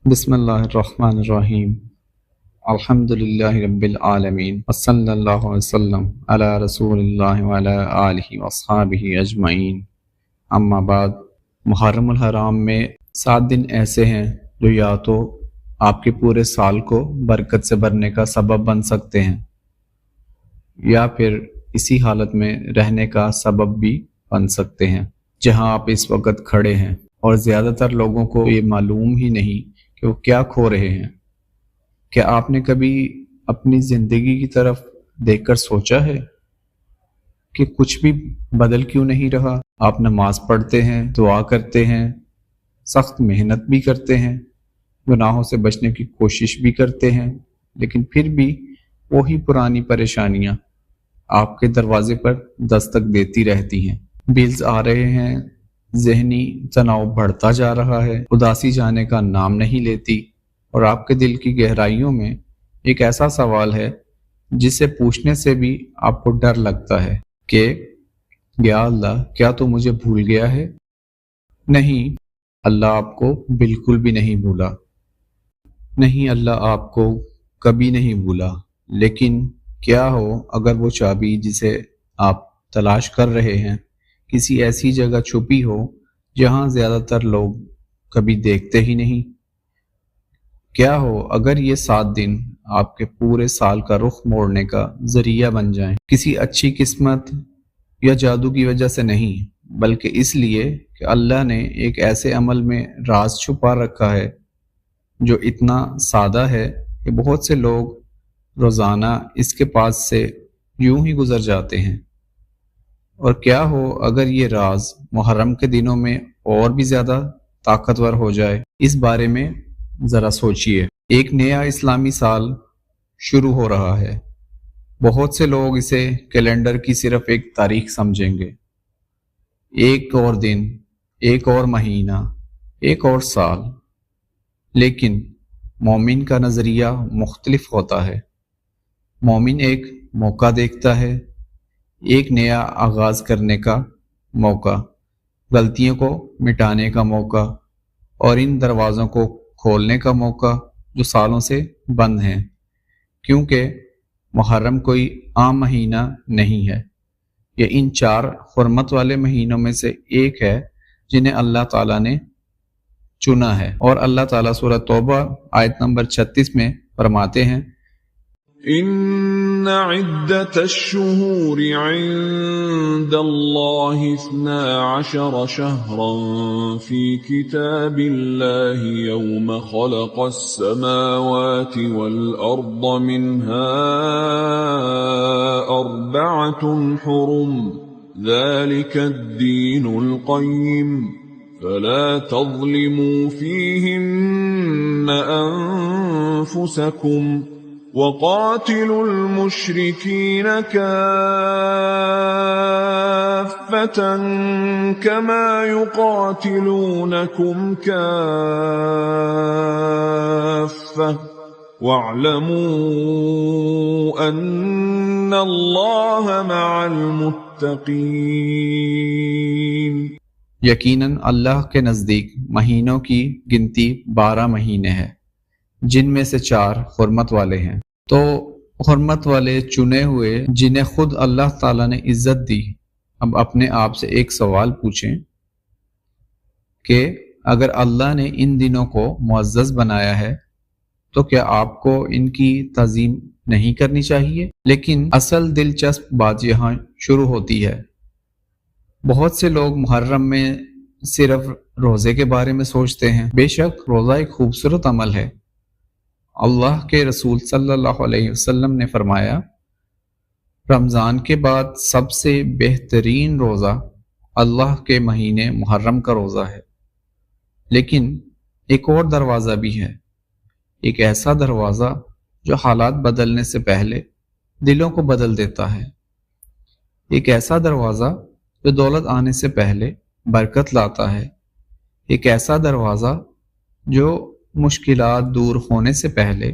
بسم اللہ الرحمن الرحیم الحمد للہ رب العالمین وصلی اللہ وسلم علی رسول اللہ وعلی آلہ واصحابہ اجمعین، اما بعد۔ محرم الحرام میں 7 دن ایسے ہیں جو یا تو آپ کے پورے سال کو برکت سے بھرنے کا سبب بن سکتے ہیں یا پھر اسی حالت میں رہنے کا سبب بھی بن سکتے ہیں جہاں آپ اس وقت کھڑے ہیں، اور زیادہ تر لوگوں کو یہ معلوم ہی نہیں کہ وہ کیا کھو رہے ہیں۔ کیا آپ نے کبھی اپنی زندگی کی طرف دیکھ کر سوچا ہے کہ کچھ بھی بدل کیوں نہیں رہا؟ آپ نماز پڑھتے ہیں، دعا کرتے ہیں، سخت محنت بھی کرتے ہیں، گناہوں سے بچنے کی کوشش بھی کرتے ہیں، لیکن پھر بھی وہی پرانی پریشانیاں آپ کے دروازے پر دستک دیتی رہتی ہیں۔ بلز آ رہے ہیں، ذہنی تناؤ بڑھتا جا رہا ہے، اداسی جانے کا نام نہیں لیتی، اور آپ کے دل کی گہرائیوں میں ایک ایسا سوال ہے جسے پوچھنے سے بھی آپ کو ڈر لگتا ہے کہ یا اللہ، کیا تو مجھے بھول گیا ہے؟ نہیں، اللہ آپ کو بالکل بھی نہیں بھولا۔ نہیں، اللہ آپ کو کبھی نہیں بھولا، لیکن کیا ہو اگر وہ چابی جسے آپ تلاش کر رہے ہیں کسی ایسی جگہ چھپی ہو جہاں زیادہ تر لوگ کبھی دیکھتے ہی نہیں؟ کیا ہو اگر یہ 7 دن آپ کے پورے سال کا رخ موڑنے کا ذریعہ بن جائیں؟ کسی اچھی قسمت یا جادو کی وجہ سے نہیں، بلکہ اس لیے کہ اللہ نے ایک ایسے عمل میں راز چھپا رکھا ہے جو اتنا سادہ ہے کہ بہت سے لوگ روزانہ اس کے پاس سے یوں ہی گزر جاتے ہیں۔ اور کیا ہو اگر یہ راز محرم کے دنوں میں اور بھی زیادہ طاقتور ہو جائے؟ اس بارے میں ذرا سوچئے۔ ایک نیا اسلامی سال شروع ہو رہا ہے۔ بہت سے لوگ اسے کیلنڈر کی صرف ایک تاریخ سمجھیں گے، ایک اور دن، ایک اور مہینہ، ایک اور سال، لیکن مومن کا نظریہ مختلف ہوتا ہے۔ مومن ایک موقع دیکھتا ہے، ایک نیا آغاز کرنے کا موقع، غلطیوں کو مٹانے کا موقع، اور ان دروازوں کو کھولنے کا موقع جو سالوں سے بند ہیں، کیونکہ محرم کوئی عام مہینہ نہیں ہے، یہ ان 4 حرمت والے مہینوں میں سے ایک ہے جنہیں اللہ تعالیٰ نے چنا ہے۔ اور اللہ تعالیٰ سورہ توبہ آیت نمبر 36 میں فرماتے ہیں، إن عدة الشهور عند الله 12 شهرا في كتاب الله يوم خلق السماوات والأرض منها 4 حرم ذلك الدين القيم فلا تظلموا فيهن أنفسكم وقاتلوا المشركين كافة كما يقاتلونكم كافة واعلموا أن الله مع المتقين۔ یقیناً اللہ کے نزدیک مہینوں کی گنتی 12 مہینے ہے، جن میں سے 4 حرمت والے ہیں۔ تو حرمت والے چنے ہوئے جنہیں خود اللہ تعالیٰ نے عزت دی، اب اپنے آپ سے ایک سوال پوچھیں کہ اگر اللہ نے ان دنوں کو معزز بنایا ہے تو کیا آپ کو ان کی تعظیم نہیں کرنی چاہیے؟ لیکن اصل دلچسپ بات یہاں شروع ہوتی ہے۔ بہت سے لوگ محرم میں صرف روزے کے بارے میں سوچتے ہیں۔ بے شک روزہ ایک خوبصورت عمل ہے۔ اللہ کے رسول صلی اللہ علیہ وسلم نے فرمایا، رمضان کے بعد سب سے بہترین روزہ اللہ کے مہینے محرم کا روزہ ہے۔ لیکن ایک اور دروازہ بھی ہے، ایک ایسا دروازہ جو حالات بدلنے سے پہلے دلوں کو بدل دیتا ہے، ایک ایسا دروازہ جو دولت آنے سے پہلے برکت لاتا ہے، ایک ایسا دروازہ جو مشکلات دور ہونے سے پہلے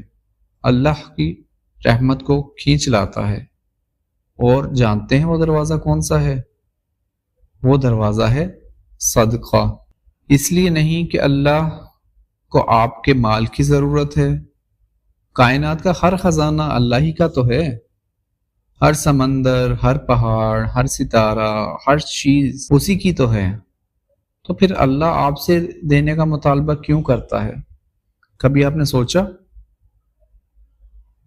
اللہ کی رحمت کو کھینچ لاتا ہے۔ اور جانتے ہیں وہ دروازہ کون سا ہے؟ وہ دروازہ ہے صدقہ۔ اس لیے نہیں کہ اللہ کو آپ کے مال کی ضرورت ہے؟ کائنات کا ہر خزانہ اللہ ہی کا تو ہے، ہر سمندر، ہر پہاڑ، ہر ستارہ، ہر چیز اسی کی تو ہے، تو پھر اللہ آپ سے دینے کا مطالبہ کیوں کرتا ہے؟ کبھی آپ نے سوچا؟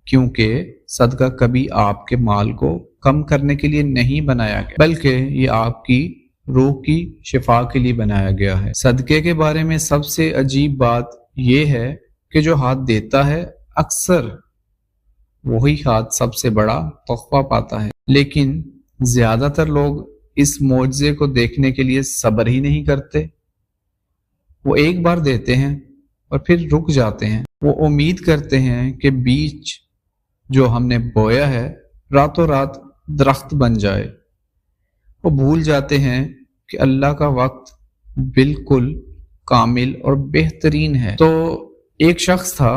کیونکہ صدقہ کبھی آپ کے مال کو کم کرنے کے لیے نہیں بنایا گیا، بلکہ یہ آپ کی روح کی شفا کے لیے بنایا گیا ہے۔ صدقے کے بارے میں سب سے عجیب بات یہ ہے کہ جو ہاتھ دیتا ہے اکثر وہی ہاتھ سب سے بڑا تحفہ پاتا ہے، لیکن زیادہ تر لوگ اس معجزے کو دیکھنے کے لیے صبر ہی نہیں کرتے۔ وہ ایک بار دیتے ہیں اور پھر رک جاتے ہیں۔ وہ امید کرتے ہیں کہ بیج جو ہم نے بویا ہے راتوں رات درخت بن جائے۔ وہ بھول جاتے ہیں کہ اللہ کا وقت بالکل کامل اور بہترین ہے۔ تو ایک شخص تھا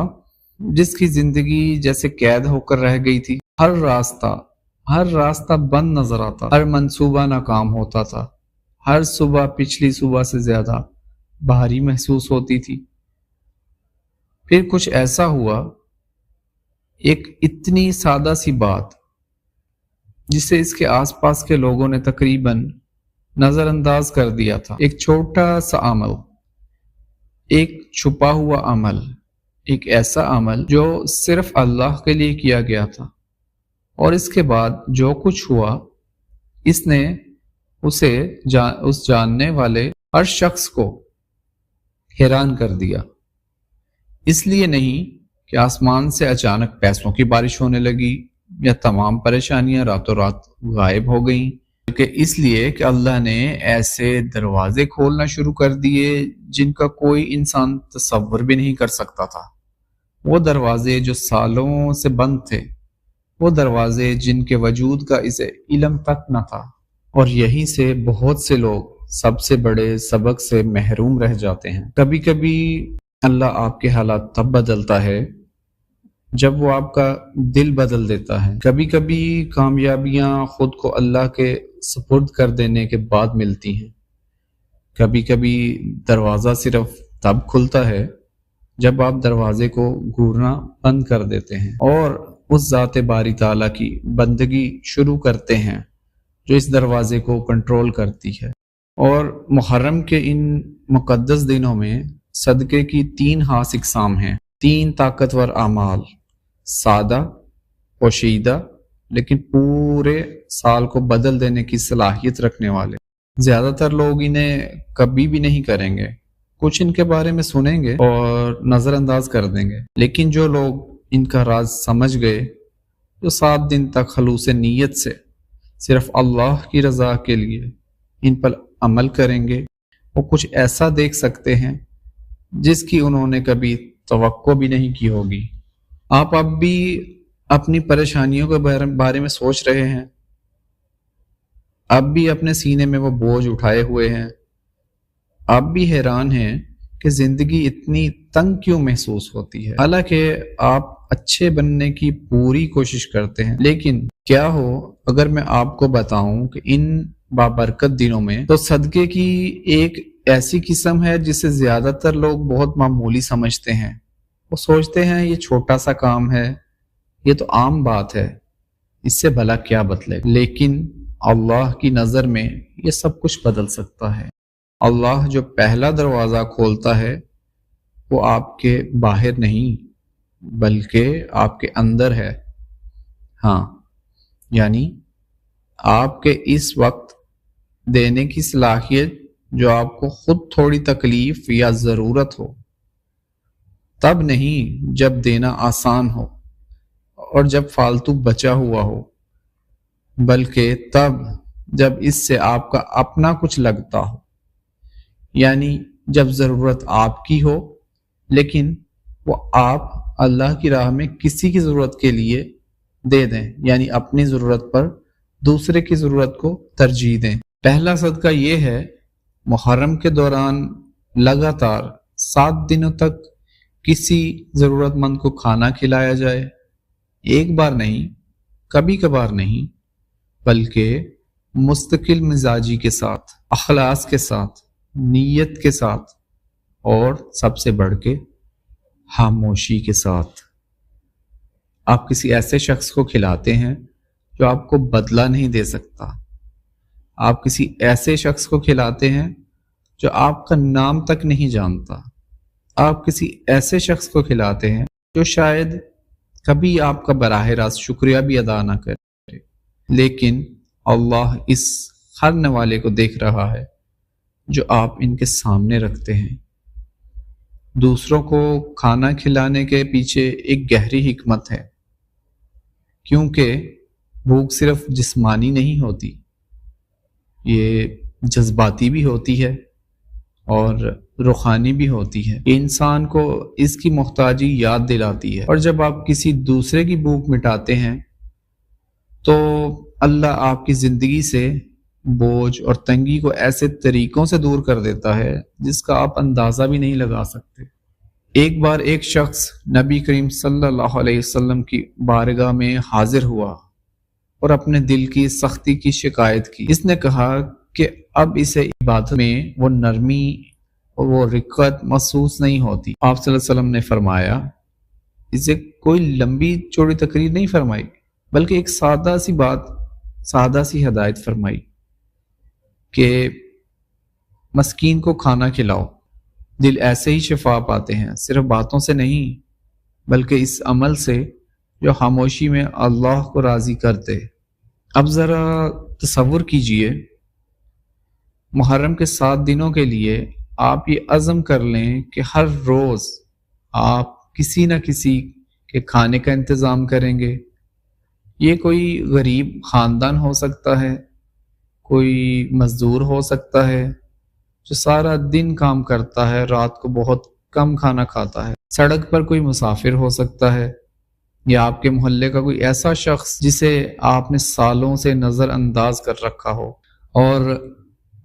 جس کی زندگی جیسے قید ہو کر رہ گئی تھی۔ ہر راستہ بند نظر آتا، ہر منصوبہ ناکام ہوتا تھا، ہر صبح پچھلی صبح سے زیادہ بھاری محسوس ہوتی تھی۔ پھر کچھ ایسا ہوا، ایک اتنی سادہ سی بات جسے اس کے آس پاس کے لوگوں نے تقریباً نظر انداز کر دیا تھا۔ ایک چھوٹا سا عمل، ایک چھپا ہوا عمل، ایک ایسا عمل جو صرف اللہ کے لیے کیا گیا تھا، اور اس کے بعد جو کچھ ہوا اس نے اس جاننے والے ہر شخص کو حیران کر دیا۔ اس لیے نہیں کہ آسمان سے اچانک پیسوں کی بارش ہونے لگی یا تمام پریشانیاں راتوں رات غائب ہو گئیں، بلکہ اس لیے کہ اللہ نے ایسے دروازے کھولنا شروع کر دیے جن کا کوئی انسان تصور بھی نہیں کر سکتا تھا۔ وہ دروازے جو سالوں سے بند تھے، وہ دروازے جن کے وجود کا اسے علم تک نہ تھا، اور یہیں سے بہت سے لوگ سب سے بڑے سبق سے محروم رہ جاتے ہیں۔ کبھی کبھی اللہ آپ کے حالات تب بدلتا ہے جب وہ آپ کا دل بدل دیتا ہے۔ کبھی کبھی کامیابیاں خود کو اللہ کے سپرد کر دینے کے بعد ملتی ہیں۔ کبھی کبھی دروازہ صرف تب کھلتا ہے جب آپ دروازے کو گھورنا بند کر دیتے ہیں اور اس ذات باری تعالیٰ کی بندگی شروع کرتے ہیں جو اس دروازے کو کنٹرول کرتی ہے۔ اور محرم کے ان مقدس دنوں میں صدقے کی 3 خاص اقسام ہیں، 3 طاقتور اعمال، سادہ، پوشیدہ، لیکن پورے سال کو بدل دینے کی صلاحیت رکھنے والے۔ زیادہ تر لوگ انہیں کبھی بھی نہیں کریں گے، کچھ ان کے بارے میں سنیں گے اور نظر انداز کر دیں گے، لیکن جو لوگ ان کا راز سمجھ گئے، جو 7 دن تک خلوص نیت سے صرف اللہ کی رضا کے لیے ان پر عمل کریں گے، وہ کچھ ایسا دیکھ سکتے ہیں جس کی انہوں نے کبھی توقع بھی نہیں کی ہوگی۔ آپ اب بھی اپنی پریشانیوں کے بارے میں سوچ رہے ہیں، اب بھی اپنے سینے میں وہ بوجھ اٹھائے ہوئے ہیں، آپ بھی حیران ہیں کہ زندگی اتنی تنگ کیوں محسوس ہوتی ہے، حالانکہ آپ اچھے بننے کی پوری کوشش کرتے ہیں۔ لیکن کیا ہو اگر میں آپ کو بتاؤں کہ ان بابرکت دنوں میں تو صدقے کی ایک ایسی قسم ہے جسے زیادہ تر لوگ بہت معمولی سمجھتے ہیں۔ وہ سوچتے ہیں یہ چھوٹا سا کام ہے، یہ تو عام بات ہے، اس سے بھلا کیا بدلے گا۔ لیکن اللہ کی نظر میں یہ سب کچھ بدل سکتا ہے۔ اللہ جو پہلا دروازہ کھولتا ہے وہ آپ کے باہر نہیں بلکہ آپ کے اندر ہے۔ ہاں، یعنی آپ کے اس وقت دینے کی صلاحیت جو آپ کو خود تھوڑی تکلیف یا ضرورت ہو، تب نہیں جب دینا آسان ہو اور جب فالتو بچا ہوا ہو، بلکہ تب جب اس سے آپ کا اپنا کچھ لگتا ہو، یعنی جب ضرورت آپ کی ہو لیکن وہ آپ اللہ کی راہ میں کسی کی ضرورت کے لیے دے دیں، یعنی اپنی ضرورت پر دوسرے کی ضرورت کو ترجیح دیں۔ پہلا صدقہ یہ ہے محرم کے دوران لگاتار 7 دنوں تک کسی ضرورت مند کو کھانا کھلایا جائے، ایک بار نہیں، کبھی کبھار نہیں، بلکہ مستقل مزاجی کے ساتھ، اخلاص کے ساتھ، نیت کے ساتھ، اور سب سے بڑھ کے خاموشی کے ساتھ۔ آپ کسی ایسے شخص کو کھلاتے ہیں جو آپ کو بدلہ نہیں دے سکتا۔ آپ کسی ایسے شخص کو کھلاتے ہیں جو آپ کا نام تک نہیں جانتا۔ آپ کسی ایسے شخص کو کھلاتے ہیں جو شاید کبھی آپ کا براہ راست شکریہ بھی ادا نہ کرے، لیکن اللہ اس ہر نوالے کو دیکھ رہا ہے جو آپ ان کے سامنے رکھتے ہیں۔ دوسروں کو کھانا کھلانے کے پیچھے ایک گہری حکمت ہے، کیونکہ بھوک صرف جسمانی نہیں ہوتی، یہ جذباتی بھی ہوتی ہے اور روحانی بھی ہوتی ہے۔ انسان کو اس کی محتاجی یاد دلاتی ہے، اور جب آپ کسی دوسرے کی بھوک مٹاتے ہیں تو اللہ آپ کی زندگی سے بوجھ اور تنگی کو ایسے طریقوں سے دور کر دیتا ہے جس کا آپ اندازہ بھی نہیں لگا سکتے۔ ایک بار ایک شخص نبی کریم صلی اللہ علیہ وسلم کی بارگاہ میں حاضر ہوا اور اپنے دل کی سختی کی شکایت کی۔ اس نے کہا کہ اب اسے عبادت میں وہ نرمی اور وہ رقت محسوس نہیں ہوتی۔ آپ صلی اللہ علیہ وسلم نے فرمایا، اسے کوئی لمبی چوڑی تقریر نہیں فرمائی، بلکہ ایک سادہ سی بات، سادہ سی ہدایت فرمائی کہ مسکین کو کھانا کھلاؤ۔ دل ایسے ہی شفا پاتے ہیں، صرف باتوں سے نہیں بلکہ اس عمل سے جو خاموشی میں اللہ کو راضی کرتے۔ اب ذرا تصور کیجئے، محرم کے 7 دنوں کے لیے آپ یہ عزم کر لیں کہ ہر روز آپ کسی نہ کسی کے کھانے کا انتظام کریں گے۔ یہ کوئی غریب خاندان ہو سکتا ہے، کوئی مزدور ہو سکتا ہے جو سارا دن کام کرتا ہے، رات کو بہت کم کھانا کھاتا ہے۔ سڑک پر کوئی مسافر ہو سکتا ہے، یا آپ کے محلے کا کوئی ایسا شخص جسے آپ نے سالوں سے نظر انداز کر رکھا ہو، اور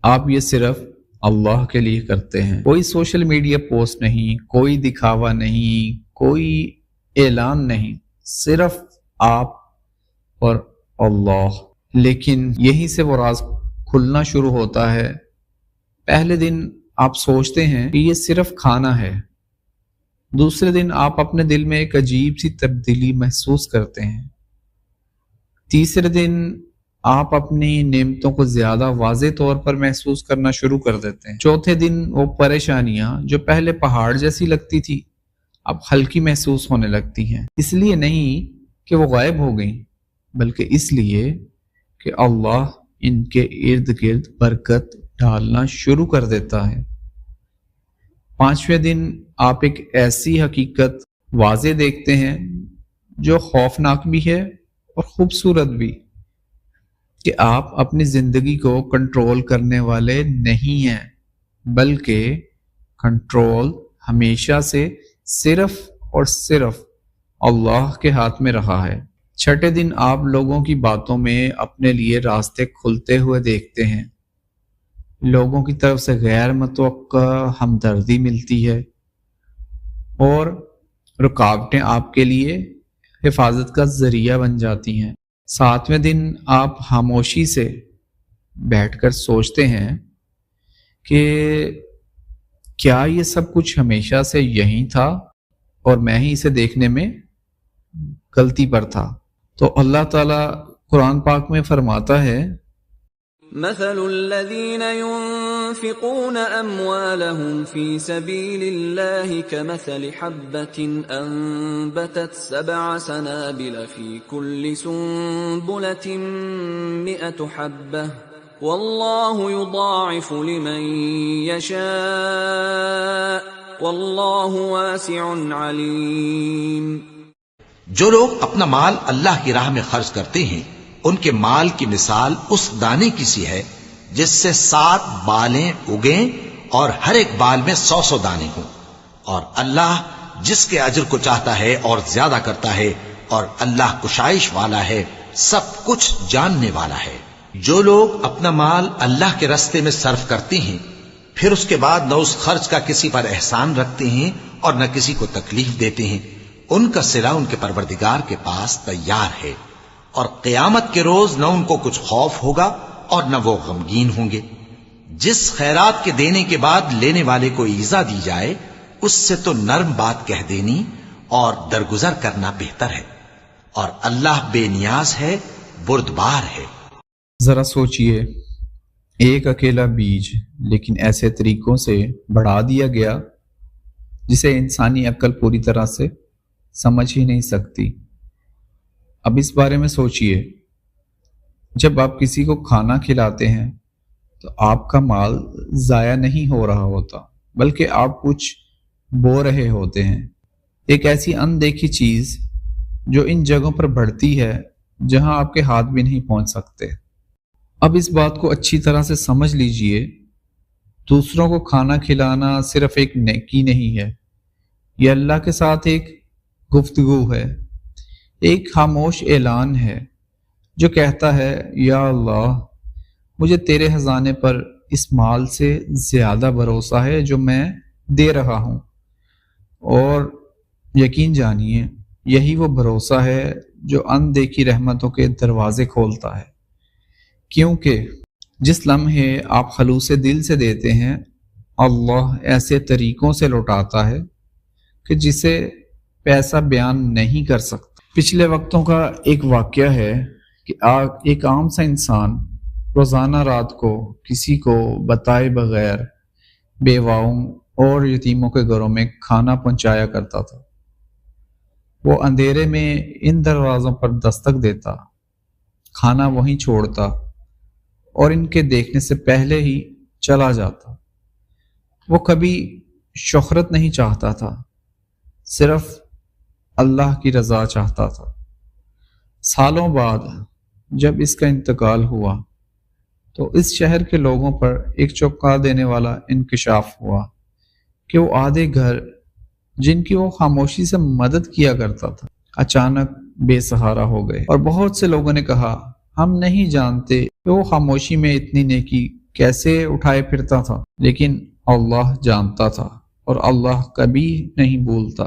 آپ یہ صرف اللہ کے لیے کرتے ہیں۔ کوئی سوشل میڈیا پوسٹ نہیں، کوئی دکھاوا نہیں، کوئی اعلان نہیں، صرف آپ اور اللہ۔ لیکن یہیں سے وہ راز کھلنا شروع ہوتا ہے۔ پہلے دن آپ سوچتے ہیں کہ یہ صرف کھانا ہے، دوسرے دن آپ اپنے دل میں ایک عجیب سی تبدیلی محسوس کرتے ہیں، تیسرے دن آپ اپنی نعمتوں کو زیادہ واضح طور پر محسوس کرنا شروع کر دیتے ہیں، چوتھے دن وہ پریشانیاں جو پہلے پہاڑ جیسی لگتی تھی اب ہلکی محسوس ہونے لگتی ہیں۔ اس لیے نہیں کہ وہ غائب ہو گئیں، بلکہ اس لیے کہ اللہ ان کے ارد گرد برکت ڈالنا شروع کر دیتا ہے۔ 5ویں دن آپ ایک ایسی حقیقت واضح دیکھتے ہیں جو خوفناک بھی ہے اور خوبصورت بھی، کہ آپ اپنی زندگی کو کنٹرول کرنے والے نہیں ہیں، بلکہ کنٹرول ہمیشہ سے صرف اور صرف اللہ کے ہاتھ میں رہا ہے۔ 6 دن آپ لوگوں کی باتوں میں اپنے لیے راستے کھلتے ہوئے دیکھتے ہیں، لوگوں کی طرف سے غیر متوقع ہمدردی ملتی ہے، اور رکاوٹیں آپ کے لیے حفاظت کا ذریعہ بن جاتی ہیں۔ 7ویں دن آپ خاموشی سے بیٹھ کر سوچتے ہیں کہ کیا یہ سب کچھ ہمیشہ سے یہی تھا اور میں ہی اسے دیکھنے میں غلطی پر تھا۔ تو اللہ تعالیٰ قرآن پاک میں فرماتا ہے، مثل الذين ينفقون أموالهم في سبيل الله كمثل حبة أنبتت 7 سنابل في كل سنبلة 100 حبة والله يضاعف لمن يشاء والله واسع عليم۔ جو لوگ اپنا مال اللہ کی راہ میں خرچ کرتے ہیں ان کے مال کی مثال اس دانے کی سی ہے جس سے 7 بالیں اگیں اور ہر ایک بال میں 100 دانے ہوں، اور اللہ جس کے اجر کو چاہتا ہے اور زیادہ کرتا ہے، اور اللہ کشائش والا ہے، سب کچھ جاننے والا ہے۔ جو لوگ اپنا مال اللہ کے راستے میں صرف کرتے ہیں پھر اس کے بعد نہ اس خرچ کا کسی پر احسان رکھتے ہیں اور نہ کسی کو تکلیف دیتے ہیں، ان کا صلہ ان کے پروردگار کے پاس تیار ہے، اور قیامت کے روز نہ ان کو کچھ خوف ہوگا اور نہ وہ غمگین ہوں گے۔ جس خیرات کے دینے کے بعد لینے والے کو ایذا دی جائے اس سے تو نرم بات کہہ دینی اور درگزر کرنا بہتر ہے، اور اللہ بے نیاز ہے، بردبار ہے۔ ذرا سوچئے، ایک اکیلا بیج لیکن ایسے طریقوں سے بڑھا دیا گیا جسے انسانی عقل پوری طرح سے سمجھ ہی نہیں سکتی۔ اب اس بارے میں سوچئے، جب آپ کسی کو کھانا کھلاتے ہیں تو آپ کا مال ضائع نہیں ہو رہا ہوتا، بلکہ آپ کچھ بو رہے ہوتے ہیں۔ ایک ایسی اندیکھی چیز جو ان جگہوں پر بڑھتی ہے جہاں آپ کے ہاتھ بھی نہیں پہنچ سکتے۔ اب اس بات کو اچھی طرح سے سمجھ لیجئے، دوسروں کو کھانا کھلانا صرف ایک نیکی نہیں ہے، یہ اللہ کے ساتھ ایک گفتگو ہے، ایک خاموش اعلان ہے جو کہتا ہے، یا اللہ، مجھے تیرے خزانے پر اس مال سے زیادہ بھروسہ ہے جو میں دے رہا ہوں، اور یقین جانیے یہی وہ بھروسہ ہے جو اندیکھی رحمتوں کے دروازے کھولتا ہے، کیونکہ جس لمحے آپ خلوص دل سے دیتے ہیں، اللہ ایسے طریقوں سے لوٹاتا ہے کہ جسے پیسہ بیان نہیں کر سکتا۔ پچھلے وقتوں کا ایک واقعہ ہے کہ ایک عام سا انسان روزانہ رات کو کسی کو بتائے بغیر بیواؤں اور یتیموں کے گھروں میں کھانا پہنچایا کرتا تھا۔ وہ اندھیرے میں ان دروازوں پر دستک دیتا، کھانا وہیں چھوڑتا اور ان کے دیکھنے سے پہلے ہی چلا جاتا۔ وہ کبھی شہرت نہیں چاہتا تھا، صرف اللہ کی رضا چاہتا تھا۔ سالوں بعد جب اس کا انتقال ہوا تو اس شہر کے لوگوں پر ایک چونکا دینے والا انکشاف ہوا کہ وہ آدھے گھر جن کی وہ خاموشی سے مدد کیا کرتا تھا اچانک بے سہارا ہو گئے، اور بہت سے لوگوں نے کہا، ہم نہیں جانتے کہ وہ خاموشی میں اتنی نیکی کیسے اٹھائے پھرتا تھا، لیکن اللہ جانتا تھا، اور اللہ کبھی نہیں بھولتا۔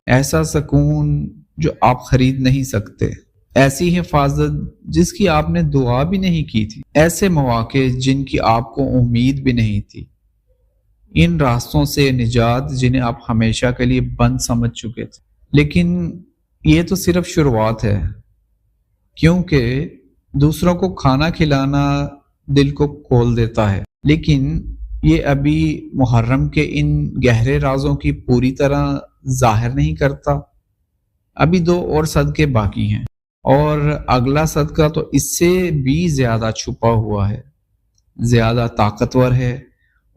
ایسا سکون جو آپ خرید نہیں سکتے، ایسی حفاظت جس کی آپ نے دعا بھی نہیں کی تھی، ایسے مواقع جن کی آپ کو امید بھی نہیں تھی، ان راستوں سے نجات جنہیں آپ ہمیشہ کے لیے بند سمجھ چکے تھے۔ لیکن یہ تو صرف شروعات ہے، کیونکہ دوسروں کو کھانا کھلانا دل کو کھول دیتا ہے، لیکن یہ ابھی محرم کے ان گہرے رازوں کی پوری طرح ظاہر نہیں کرتا۔ ابھی 2 اور صدقے باقی ہیں، اور اگلا صدقہ تو اس سے بھی زیادہ چھپا ہوا ہے، زیادہ طاقتور ہے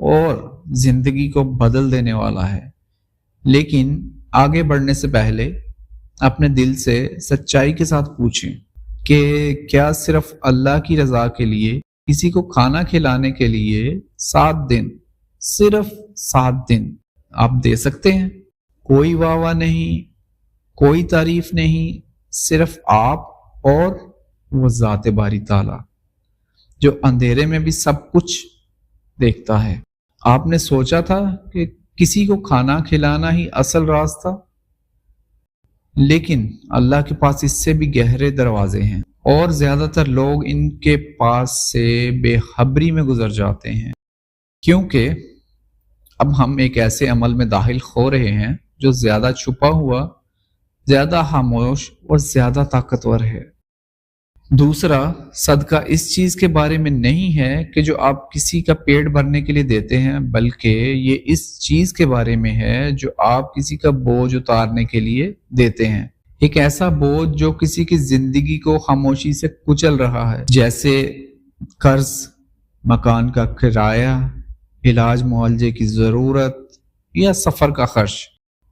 اور زندگی کو بدل دینے والا ہے۔ لیکن آگے بڑھنے سے پہلے اپنے دل سے سچائی کے ساتھ پوچھیں کہ کیا صرف اللہ کی رضا کے لیے کسی کو کھانا کھلانے کے لیے 7 دن، صرف 7 دن آپ دے سکتے ہیں؟ کوئی واہ واہ نہیں، کوئی تعریف نہیں، صرف آپ اور وہ ذات باری تعالی جو اندھیرے میں بھی سب کچھ دیکھتا ہے۔ آپ نے سوچا تھا کہ کسی کو کھانا کھلانا ہی اصل راز تھا، لیکن اللہ کے پاس اس سے بھی گہرے دروازے ہیں، اور زیادہ تر لوگ ان کے پاس سے بے خبری میں گزر جاتے ہیں، کیونکہ اب ہم ایک ایسے عمل میں داخل ہو رہے ہیں جو زیادہ چھپا ہوا، زیادہ خاموش اور زیادہ طاقتور ہے۔ دوسرا صدقہ اس چیز کے بارے میں نہیں ہے کہ جو آپ کسی کا پیٹ بھرنے کے لیے دیتے ہیں، بلکہ یہ اس چیز کے بارے میں ہے جو آپ کسی کا بوجھ اتارنے کے لیے دیتے ہیں، ایک ایسا بوجھ جو کسی کی زندگی کو خاموشی سے کچل رہا ہے، جیسے قرض، مکان کا کرایہ، علاج معالجے کی ضرورت یا سفر کا خرچ،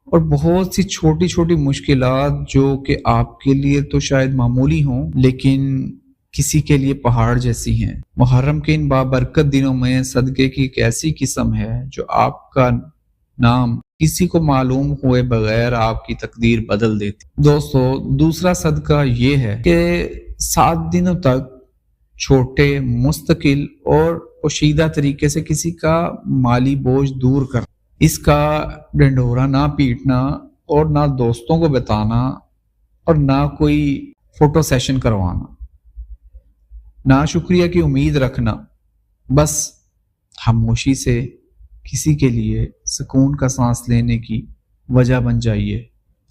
اور بہت سی چھوٹی چھوٹی مشکلات جو کہ آپ کے لیے تو شاید معمولی ہوں لیکن کسی کے لیے پہاڑ جیسی ہیں۔ محرم کے ان بابرکت دنوں میں صدقے کی ایک ایسی قسم ہے جو آپ کا نام کسی کو معلوم ہوئے بغیر آپ کی تقدیر بدل دیتی۔ دوستو، دوسرا صدقہ یہ ہے کہ 7 دنوں تک چھوٹے، مستقل اور پوشیدہ طریقے سے کسی کا مالی بوجھ دور کرنا، اس کا ڈنڈورا نہ پیٹنا اور نہ دوستوں کو بتانا اور نہ کوئی فوٹو سیشن کروانا، نہ شکریہ کی امید رکھنا، بس خاموشی سے کسی کے لیے سکون کا سانس لینے کی وجہ بن جائیے۔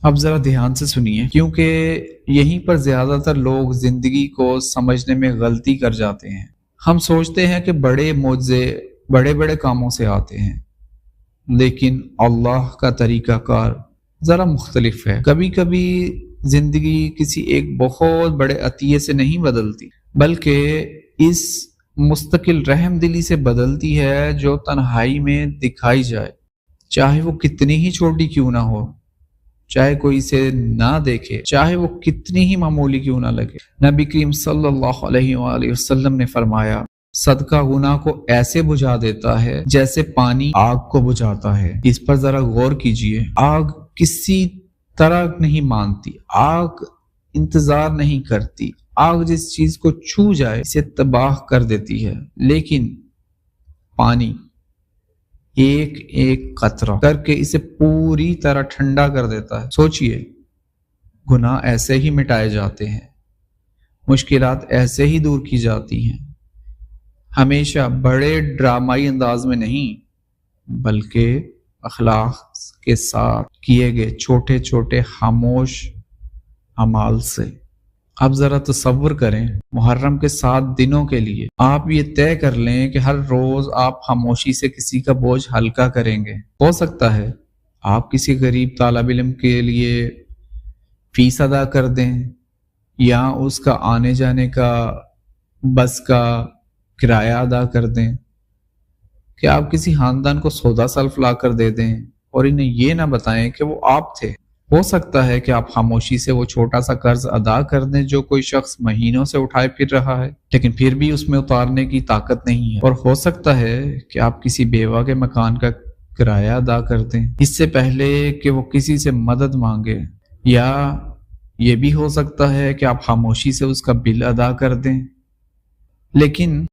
اب ذرا دھیان سے سنیے، کیونکہ یہیں پر زیادہ تر لوگ زندگی کو سمجھنے میں غلطی کر جاتے ہیں۔ ہم سوچتے ہیں کہ بڑے معجزے بڑے بڑے کاموں سے آتے ہیں، لیکن اللہ کا طریقہ کار ذرا مختلف ہے۔ کبھی کبھی زندگی کسی ایک بہت بڑے عطیے سے نہیں بدلتی، بلکہ اس مستقل رحم دلی سے بدلتی ہے جو تنہائی میں دکھائی جائے، چاہے وہ کتنی ہی چھوٹی کیوں نہ ہو، چاہے کوئی اسے نہ دیکھے، چاہے وہ کتنی ہی معمولی کیوں نہ لگے۔ نبی کریم صلی اللہ علیہ وآلہ وسلم نے فرمایا، صدقہ گناہ کو ایسے بجھا دیتا ہے جیسے پانی آگ کو بجھاتا ہے۔ اس پر ذرا غور کیجئے، آگ کسی طرح نہیں مانتی، آگ انتظار نہیں کرتی، آگ جس چیز کو چھو جائے اسے تباہ کر دیتی ہے، لیکن پانی ایک ایک قطرہ کر کے اسے پوری طرح ٹھنڈا کر دیتا ہے۔ سوچئے، گناہ ایسے ہی مٹائے جاتے ہیں، مشکلات ایسے ہی دور کی جاتی ہیں، ہمیشہ بڑے ڈرامائی انداز میں نہیں، بلکہ اخلاق کے ساتھ کیے گئے چھوٹے چھوٹے خاموش اعمال سے۔ اب ذرا تصور کریں، محرم کے 7 دنوں کے لیے آپ یہ طے کر لیں کہ ہر روز آپ خاموشی سے کسی کا بوجھ ہلکا کریں گے۔ ہو سکتا ہے آپ کسی غریب طالب علم کے لیے فیس ادا کر دیں، یا اس کا آنے جانے کا بس کا کرایہ ادا کر دیں، کہ آپ کسی خاندان کو سودا سلف لا کر دے دیں اور انہیں یہ نہ بتائیں کہ وہ آپ تھے۔ ہو سکتا ہے کہ آپ خاموشی سے وہ چھوٹا سا قرض ادا کر دیں جو کوئی شخص مہینوں سے اٹھائے پھر رہا ہے، لیکن پھر بھی اس میں اتارنے کی طاقت نہیں ہے۔ اور ہو سکتا ہے کہ آپ کسی بیوہ کے مکان کا کرایہ ادا کر دیں اس سے پہلے کہ وہ کسی سے مدد مانگے، یا یہ بھی ہو سکتا ہے کہ آپ خاموشی سے اس کا بل ادا کر دیں، لیکن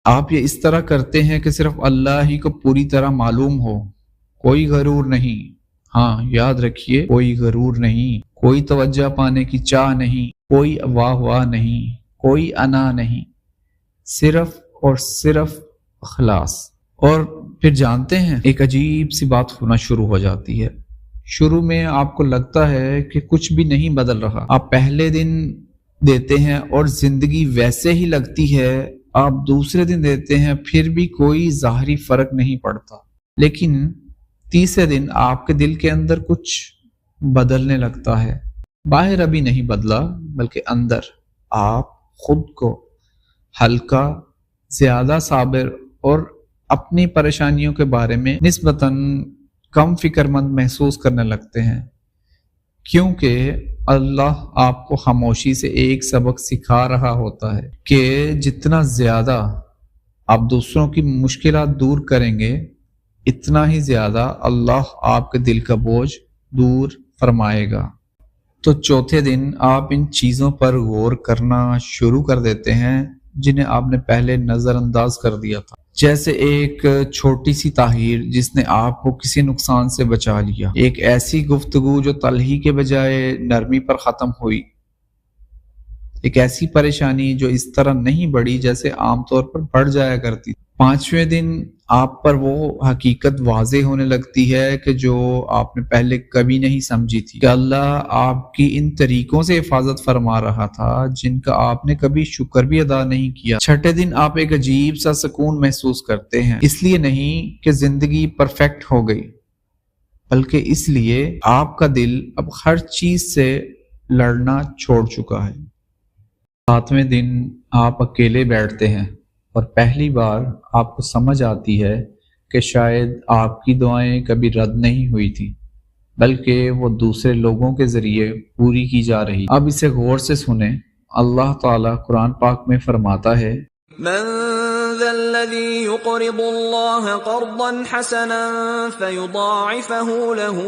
آپ یہ اس طرح کرتے ہیں کہ صرف اللہ ہی کو پوری طرح معلوم ہو، کوئی غرور نہیں۔ ہاں یاد رکھیے، کوئی غرور نہیں، کوئی توجہ پانے کی چاہ نہیں، کوئی واہ نہیں، کوئی انا نہیں، صرف اور صرف اخلاص۔ اور پھر جانتے ہیں ایک عجیب سی بات ہونا شروع ہو جاتی ہے۔ شروع میں آپ کو لگتا ہے کہ کچھ بھی نہیں بدل رہا، آپ پہلے دن دیتے ہیں اور زندگی ویسے ہی لگتی ہے، آپ دوسرے دن دیتے ہیں پھر بھی کوئی ظاہری فرق نہیں پڑتا، لیکن تیسرے دن آپ کے دل کے اندر کچھ بدلنے لگتا ہے۔ باہر ابھی نہیں بدلا، بلکہ اندر آپ خود کو ہلکا، زیادہ صابر اور اپنی پریشانیوں کے بارے میں نسبتاً کم فکر مند محسوس کرنے لگتے ہیں، کیونکہ اللہ آپ کو خاموشی سے ایک سبق سکھا رہا ہوتا ہے کہ جتنا زیادہ آپ دوسروں کی مشکلات دور کریں گے، اتنا ہی زیادہ اللہ آپ کے دل کا بوجھ دور فرمائے گا۔ تو چوتھے دن آپ ان چیزوں پر غور کرنا شروع کر دیتے ہیں جنہیں آپ نے پہلے نظر انداز کر دیا تھا، جیسے ایک چھوٹی سی تاخیر جس نے آپ کو کسی نقصان سے بچا لیا، ایک ایسی گفتگو جو تلخی کے بجائے نرمی پر ختم ہوئی، ایک ایسی پریشانی جو اس طرح نہیں بڑھی جیسے عام طور پر بڑھ جایا کرتی۔ 5ویں دن آپ پر وہ حقیقت واضح ہونے لگتی ہے کہ جو آپ نے پہلے کبھی نہیں سمجھی تھی، کہ اللہ آپ کی ان طریقوں سے حفاظت فرما رہا تھا جن کا آپ نے کبھی شکر بھی ادا نہیں کیا۔ 6 دن آپ ایک عجیب سا سکون محسوس کرتے ہیں، اس لیے نہیں کہ زندگی پرفیکٹ ہو گئی، بلکہ اس لیے آپ کا دل اب ہر چیز سے لڑنا چھوڑ چکا ہے۔ 7ویں دن آپ اکیلے بیٹھتے ہیں اور پہلی بار آپ کو سمجھ آتی ہے کہ شاید آپ کی دعائیں کبھی رد نہیں ہوئی تھی، بلکہ وہ دوسرے لوگوں کے ذریعے پوری کی جا رہی۔ اب اسے غور سے سنیں، اللہ تعالیٰ قرآن پاک میں فرماتا ہے، من ذا الذي يقرض الله قرضا حسنا فيضاعفه له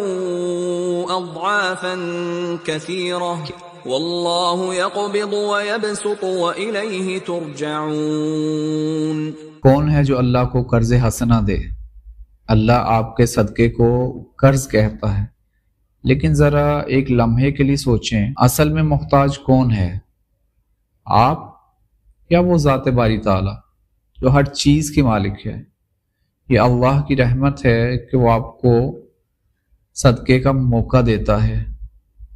اضعافا كثيرة والله يقبض ويبسط وإليه ترجعون۔ کون ہے جو اللہ کو قرض حسنہ دے؟ اللہ آپ کے صدقے کو قرض کہتا ہے، لیکن ذرا ایک لمحے کے لیے سوچیں، اصل میں محتاج کون ہے، آپ یا وہ ذات باری تعالیٰ جو ہر چیز کے مالک ہے، یہ اللہ کی رحمت ہے کہ وہ آپ کو صدقے کا موقع دیتا ہے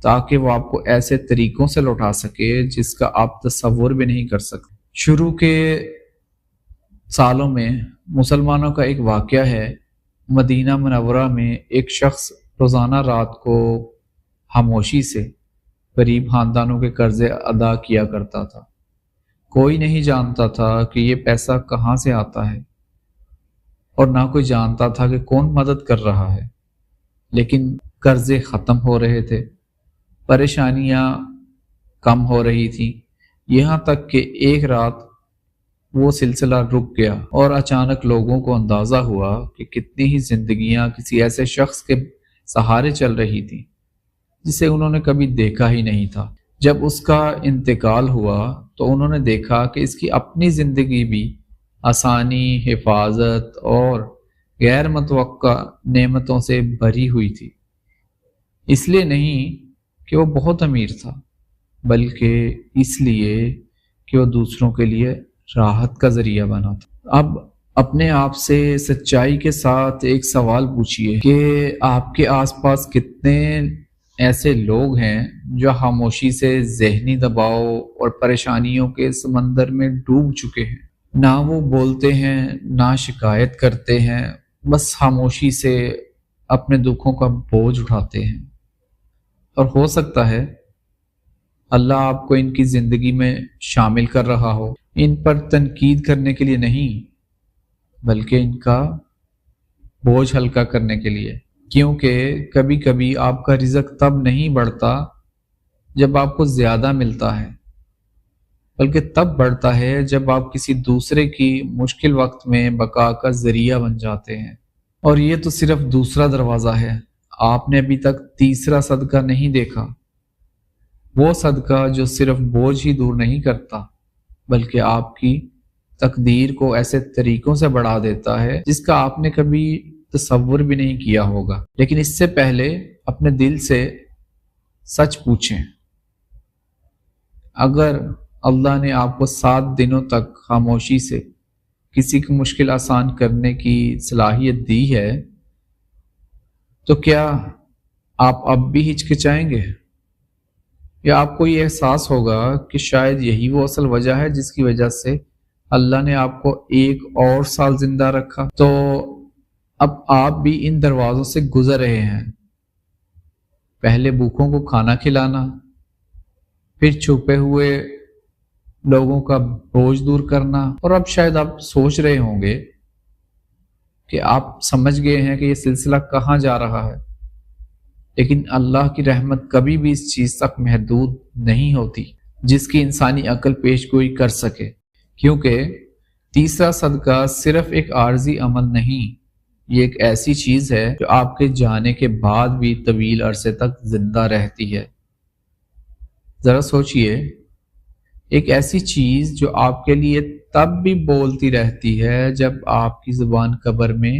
تاکہ وہ آپ کو ایسے طریقوں سے لوٹا سکے جس کا آپ تصور بھی نہیں کر سکتے۔ شروع کے سالوں میں مسلمانوں کا ایک واقعہ ہے۔ مدینہ منورہ میں ایک شخص روزانہ رات کو خاموشی سے غریب خاندانوں کے قرضے ادا کیا کرتا تھا۔ کوئی نہیں جانتا تھا کہ یہ پیسہ کہاں سے آتا ہے اور نہ کوئی جانتا تھا کہ کون مدد کر رہا ہے، لیکن قرضے ختم ہو رہے تھے، پریشانیاں کم ہو رہی تھیں، یہاں تک کہ ایک رات وہ سلسلہ رک گیا اور اچانک لوگوں کو اندازہ ہوا کہ کتنی ہی زندگیاں کسی ایسے شخص کے سہارے چل رہی تھیں جسے انہوں نے کبھی دیکھا ہی نہیں تھا۔ جب اس کا انتقال ہوا تو انہوں نے دیکھا کہ اس کی اپنی زندگی بھی آسانی، حفاظت اور غیر متوقع نعمتوں سے بھری ہوئی تھی۔ اس لیے نہیں کہ وہ بہت امیر تھا، بلکہ اس لیے کہ وہ دوسروں کے لیے راحت کا ذریعہ بنا تھا۔ اب اپنے آپ سے سچائی کے ساتھ ایک سوال پوچھئے کہ آپ کے آس پاس کتنے ایسے لوگ ہیں جو خاموشی سے ذہنی دباؤ اور پریشانیوں کے سمندر میں ڈوب چکے ہیں۔ نہ وہ بولتے ہیں، نہ شکایت کرتے ہیں، بس خاموشی سے اپنے دکھوں کا بوجھ اٹھاتے ہیں۔ اور ہو سکتا ہے اللہ آپ کو ان کی زندگی میں شامل کر رہا ہو، ان پر تنقید کرنے کے لیے نہیں، بلکہ ان کا بوجھ ہلکا کرنے کے لیے، کیونکہ کبھی کبھی آپ کا رزق تب نہیں بڑھتا جب آپ کو زیادہ ملتا ہے، بلکہ تب بڑھتا ہے جب آپ کسی دوسرے کی مشکل وقت میں بقا کا ذریعہ بن جاتے ہیں۔ اور یہ تو صرف دوسرا دروازہ ہے، آپ نے ابھی تک تیسرا صدقہ نہیں دیکھا، وہ صدقہ جو صرف بوجھ ہی دور نہیں کرتا بلکہ آپ کی تقدیر کو ایسے طریقوں سے بڑھا دیتا ہے جس کا آپ نے کبھی تصور بھی نہیں کیا ہوگا۔ لیکن اس سے پہلے اپنے دل سے سچ پوچھیں، اگر اللہ نے آپ کو 7 دنوں تک خاموشی سے کسی کی مشکل آسان کرنے کی صلاحیت دی ہے تو کیا آپ اب بھی ہچکچائیں گے؟ یا آپ کو یہ احساس ہوگا کہ شاید یہی وہ اصل وجہ ہے جس کی وجہ سے اللہ نے آپ کو ایک اور سال زندہ رکھا؟ تو اب آپ بھی ان دروازوں سے گزر رہے ہیں، پہلے بھوکوں کو کھانا کھلانا، پھر چھپے ہوئے لوگوں کا بوجھ دور کرنا، اور اب شاید آپ سوچ رہے ہوں گے کہ آپ سمجھ گئے ہیں کہ یہ سلسلہ کہاں جا رہا ہے، لیکن اللہ کی رحمت کبھی بھی اس چیز تک محدود نہیں ہوتی جس کی انسانی عقل پیش گوئی کر سکے، کیونکہ تیسرا صدقہ صرف ایک عارضی عمل نہیں، یہ ایک ایسی چیز ہے جو آپ کے جانے کے بعد بھی طویل عرصے تک زندہ رہتی ہے۔ ذرا سوچئے، ایک ایسی چیز جو آپ کے لیے تب بھی بولتی رہتی ہے جب آپ کی زبان قبر میں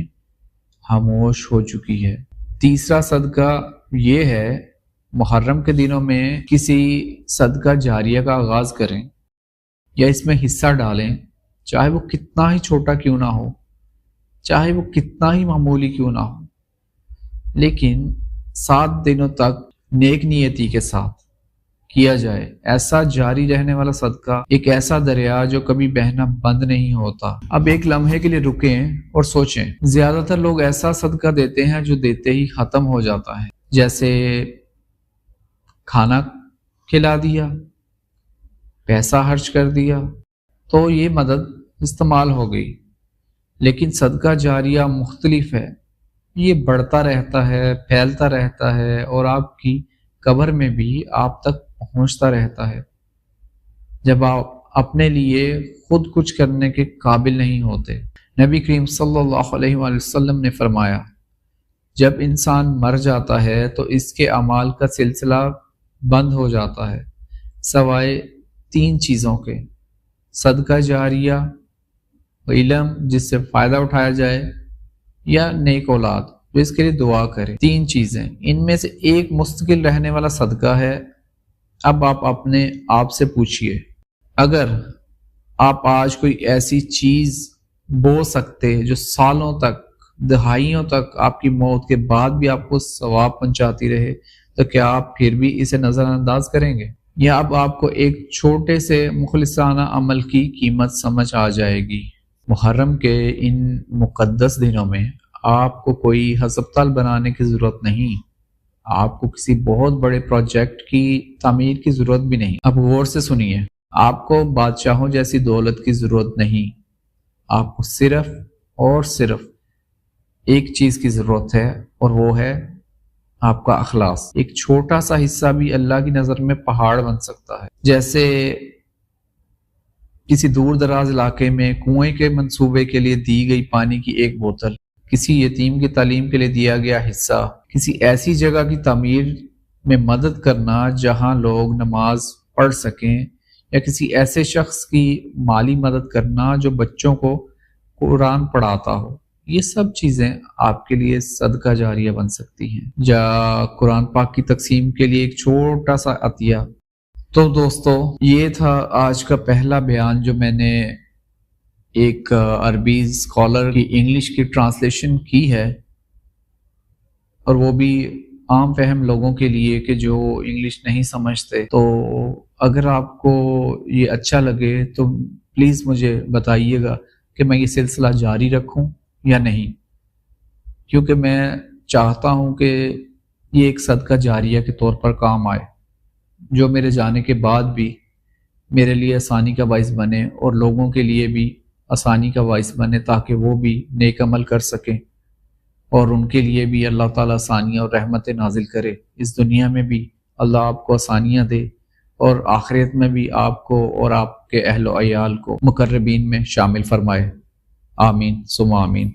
خاموش ہو چکی ہے۔ تیسرا صدقہ یہ ہے، محرم کے دنوں میں کسی صدقہ جاریہ کا آغاز کریں یا اس میں حصہ ڈالیں، چاہے وہ کتنا ہی چھوٹا کیوں نہ ہو، چاہے وہ کتنا ہی معمولی کیوں نہ ہو، لیکن 7 دنوں تک نیک نیتی کے ساتھ کیا جائے۔ ایسا جاری رہنے والا صدقہ ایک ایسا دریا جو کبھی بہنا بند نہیں ہوتا۔ اب ایک لمحے کے لیے رکیں اور سوچیں، زیادہ تر لوگ ایسا صدقہ دیتے ہیں جو دیتے ہی ختم ہو جاتا ہے، جیسے کھانا کھلا دیا، پیسہ خرچ کر دیا تو یہ مدد استعمال ہو گئی۔ لیکن صدقہ جاریہ مختلف ہے، یہ بڑھتا رہتا ہے، پھیلتا رہتا ہے اور آپ کی قبر میں بھی آپ تک پہنچتا رہتا ہے جب آپ اپنے لیے خود کچھ کرنے کے قابل نہیں ہوتے۔ نبی کریم صلی اللہ علیہ وآلہ وسلم نے فرمایا، جب انسان مر جاتا ہے تو اس کے اعمال کا سلسلہ بند ہو جاتا ہے سوائے 3 چیزوں کے: صدقہ جاریہ، علم جس سے فائدہ اٹھایا جائے، یا نیک اولاد جو اس کے لیے دعا کرے۔ 3 چیزیں، ان میں سے ایک مستقل رہنے والا صدقہ ہے۔ اب آپ اپنے آپ سے پوچھئے، اگر آپ آج کوئی ایسی چیز بو سکتے، جو سالوں تک، دہائیوں تک آپ کی موت کے بعد بھی آپ کو ثواب پہنچاتی رہے، تو کیا آپ پھر بھی اسے نظر انداز کریں گے؟ یا اب آپ کو ایک چھوٹے سے مخلصانہ عمل کی قیمت سمجھ آ جائے گی؟ محرم کے ان مقدس دنوں میں آپ کو کوئی ہسپتال بنانے کی ضرورت نہیں، آپ کو کسی بہت بڑے پروجیکٹ کی تعمیر کی ضرورت بھی نہیں۔ اب غور سے سنیے، آپ کو بادشاہوں جیسی دولت کی ضرورت نہیں، آپ کو صرف اور صرف ایک چیز کی ضرورت ہے، اور وہ ہے آپ کا اخلاص۔ ایک چھوٹا سا حصہ بھی اللہ کی نظر میں پہاڑ بن سکتا ہے۔ جیسے کسی دور دراز علاقے میں کنویں کے منصوبے کے لیے دی گئی پانی کی ایک بوتل، کسی یتیم کی تعلیم کے لیے دیا گیا حصہ، کسی ایسی جگہ کی تعمیر میں مدد کرنا جہاں لوگ نماز پڑھ سکیں، یا کسی ایسے شخص کی مالی مدد کرنا جو بچوں کو قرآن پڑھاتا ہو، یہ سب چیزیں آپ کے لیے صدقہ جاریہ بن سکتی ہیں، یا قرآن پاک کی تقسیم کے لیے ایک چھوٹا سا عطیہ۔ تو دوستو، یہ تھا آج کا پہلا بیان جو میں نے ایک عربی اسکالر کی انگلش کی ٹرانسلیشن کی ہے، اور وہ بھی عام فہم لوگوں کے لیے کہ جو انگلش نہیں سمجھتے۔ تو اگر آپ کو یہ اچھا لگے تو پلیز مجھے بتائیے گا کہ میں یہ سلسلہ جاری رکھوں یا نہیں، کیونکہ میں چاہتا ہوں کہ یہ ایک صدقہ جاریہ کے طور پر کام آئے، جو میرے جانے کے بعد بھی میرے لیے آسانی کا باعث بنے، اور لوگوں کے لیے بھی آسانی کا باعث بنے، تاکہ وہ بھی نیک عمل کر سکیں، اور ان کے لیے بھی اللہ تعالیٰ آسانیاں اور رحمتیں نازل کرے۔ اس دنیا میں بھی اللہ آپ کو آسانیاں دے، اور آخرت میں بھی آپ کو اور آپ کے اہل و عیال کو مقربین میں شامل فرمائے۔ آمین ثم آمین۔